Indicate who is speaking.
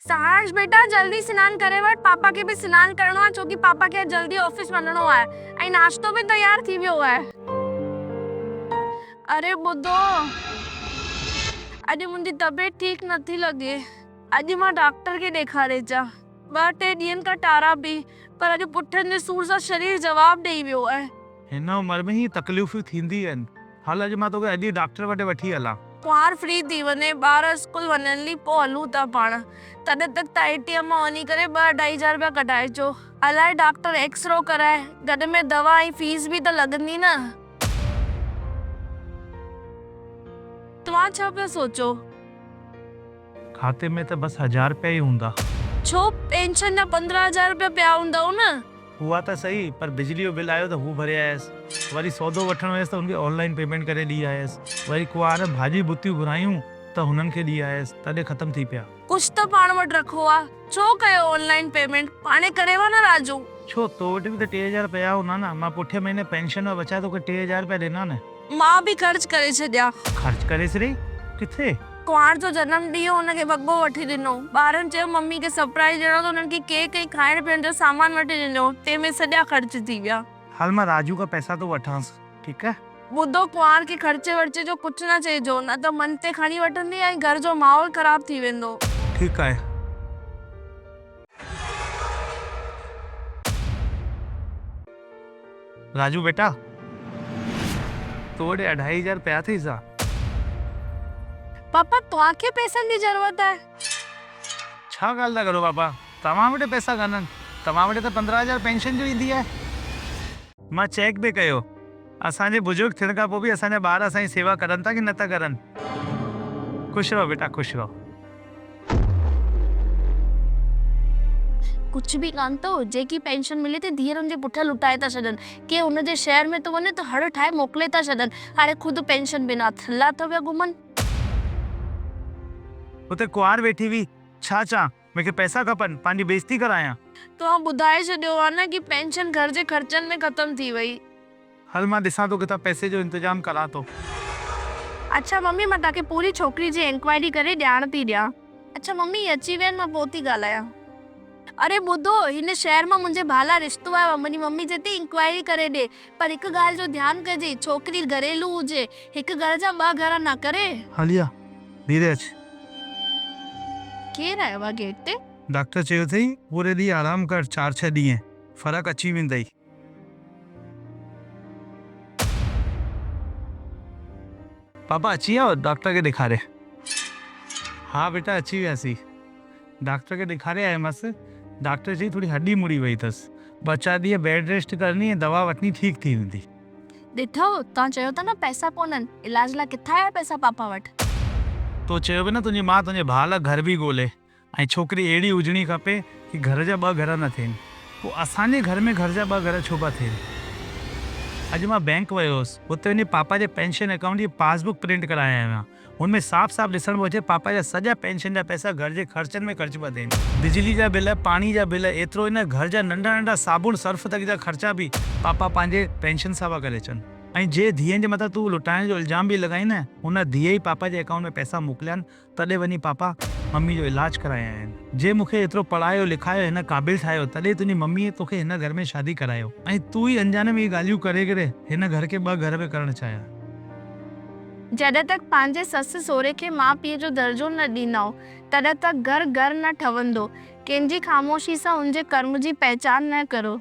Speaker 1: साहर्ष बेटा जल्दी स्नान करे वठ, पापा के भी स्नान करणो आहे छोकी पापा के जल्दी ऑफिस वञणो आहे ऐं नाश्तो भी तैयार थी वियो आहे। अरे ॿुधो, अॼु मुंहिंजी तबियत ठीक नथी लॻे। अॼु मां डॉक्टर खे ॾेखारे अचां। 2-3 ॾींहंनि खां टारा पई पर अॼु पुठनि जे सूर सां शरीर जवाब ॾेई वियो आहे।
Speaker 2: हिन उमिरि में ही तकलीफ़ूं थींदी आहिनि। हाल अॼु मां तोखे अॼु डॉक्टर वटि वठी हलां।
Speaker 1: कुंवार फ्री थी वञे, ॿार स्कूल वञनि पोइ हलूं था पाण। तॾहिं तक त ATM मां वञी करे 2-2.5 हज़ार रुपया कढाए अचो। अलाए डॉक्टर एक्सरो कराए, गॾ में दवा ऐं फीस भी त लॻंदी न। तव्हां छा पिया सोचो?
Speaker 2: खाते में त बस 1000 रुपया ही हूंदा।
Speaker 1: छो पेंशन जा 15,000 रुपया पिया हूंदव न?
Speaker 2: हुआ त सही, पर बिजली जो बिल आयो त हू भरे आयसि। वरी सौदो वठण वियसि त उनखे ऑनलाइन पेमेंट करे ॾी आयसि। वरी कुआर भाॼी बुतियूं घुरायूं त हुननि खे ॾी आयसि, तॾहिं ख़त्म थी पिया।
Speaker 1: कुछ त पाण वटि रखो आ, छो कयो ऑनलाइन पेमेंट? पाणे करेव न राजू।
Speaker 2: छो तो वटि भी त 3000 पिया हूंदा न। मां पुठे महीने पेंशन में बचाए तोखे 3000 रुपया ॾिना न।
Speaker 1: मां भी ख़र्च करे छॾिया।
Speaker 2: ख़र्च करे छॾी? किथे?
Speaker 1: कुंवार जो जन्म ॾींहुं हुनखे वॻो वठी ॾिनो। ॿारनि चयो मम्मी खे सरप्राइज़ ॾियणो त हुननि खे केक ऐं खाइण पीअण जो सामान वठी ॾिनो। तंहिंमें सॼा ख़र्च थी विया।
Speaker 2: हाल मां राजू का पैसा तो वठांसि, ठीकु आहे?
Speaker 1: ॿुधो, कुंवार खे ख़र्चे वर्चे जो कुछ न चइजो, न त मन ते खणी वठंदी ऐं घर जो माहौल ख़राब थी वेंदो।
Speaker 2: ठीकु आहे। राजू बेटा, तो वटि 2.5 हज़ार पिया अथई छा?
Speaker 1: पापा तव्हांखे पैसनि जी ज़रूरत आहे?
Speaker 2: छा ॻाल्हि था करो पापा, तव्हां वटि पैसा कान्हनि। तव्हां वटि त 15,000 पेंशन जो ईंदी आहे। मां चेक भी कयो। असांजे बुजुर्ग थियण खां पोइ भी असांजा ॿार असांजी सेवा करनि था कि नथा करनि। ख़ुशि रहो बेटा, ख़ुशि रहो।
Speaker 1: कुछ भी कान तो, जेकी पेंशन मिले थी धीअर हुनजे पुठियां लुटाए था छॾनि। के हुनजे शहर में तो वञे त हड़ ठाहे मोकिले था छॾनि। हाणे खुद पेंशन बिना थल्ला था पिया घुमनि।
Speaker 2: उते कुआर वेठी हुई, छा चां? मूंखे पैसा खपनि, पंहिंजी बेइज्जती करायां?
Speaker 1: तव्हां ॿुधाए छॾियो आहे न कि पेंशन घर जे ख़र्चनि में ख़त्म थी वई।
Speaker 2: हल मां ॾिसां थो किथां पैसे जो इंतजाम करां थो।
Speaker 1: अच्छा मम्मी, मां तव्हांखे पूरी छोकिरी जी इंक्वायरी करे ॼाण थी ॾियां। अच्छा मम्मी अची विया आहिनि, मां पोइ थी ॻाल्हायां। अरे ॿुधो, हिन शहर मां मुंहिंजे भाला रिश्तो आयो आहे। मुंहिंजी मम्मी चए थी इंक्वायरी करे ॾे, पर हिकु ॻाल्हि जो ध्यानु कजे, छोकिरी घरेलू हुजे, हिकु घर जा 2 घर न करे।
Speaker 2: हलिया, धीरे अच।
Speaker 1: केरु आयो आहे गेट ते?
Speaker 2: डॉक्टर चयो अथई पूरे ॾींहुं आराम कर, 4-6 ॾींहं फ़र्क़ु अची वेंदई। पापा अची विया डॉक्टर खे ॾेखारे? हाँ बेटा अची वियासीं। डॉक्टर खे ॾेखारे आयमि। डॉक्टर चई थोड़ी हड्डी मुड़ी वई अथसि। 2-4 ॾींहं बेड रेस्ट करणी ऐं दवा वठणी, ठीक थी वेंदी।
Speaker 1: ॾिठो, तव्हां चयो था न पैसा कोन्हनि, इलाज लाइ किथां आया पैसा पापा वटि?
Speaker 2: तो चयो बि न तुंहिंजी मां तुंहिंजे भाउ लाइ घर बि ॻोल्हे, ऐं छोकिरी अहिड़ी हुजणी खपे कि घर जा 2 घर न थियनि। पोइ असांजे घर में घर जा 2 घर छो पिया थियनि? अॼु मां बैंक वियो हुअसि, हुते वञी पापा जे पेंशन अकाउंट जी पासबुक प्रिंट कराए आयो आहियां। हुनमें साफ़ साफ़ ॾिसण पियो अचे पापा जा सॼा पेंशन जा पैसा घर जे ख़र्चनि में ख़र्च पिया थियनि। बिजली जा बिल, पाणी जा बिल, एतिरो न घर जा नंढा नंढा साबुण सर्फ तक जा ख़र्चा भी पापा पंहिंजे पेंशन सां पिया करे अचनि। ऐं जे धीअनि जे मथां तूं लुटाइण जो इल्ज़ाम भी लॻाई न, हुन धीअ ई पापा जे अकाउंट में पैसा मोकिलिया, तॾहिं वञी पापा मम्मी जो इलाज कराया आहिनि। जे मूंखे एतिरो पढ़ायो लिखायो, हिन क़ाबिल ठाहियो, तॾहिं तुंहिंजी मम्मीअ तोखे हिन घर में शादी करायो, ऐं तूं ई अनजाने में ॻाल्हियूं करे करे हिन घर खे 2 घर में करणु चाहिया।
Speaker 1: जॾहिं तक पंहिंजे ससु सहुरे खे माउ पीउ जो दर्जो न ॾींदव, तॾहिं तक घर घर न ठहंदो। कंहिंजी ख़ामोशी सां हुनजे कर्म जी पहचान न करो।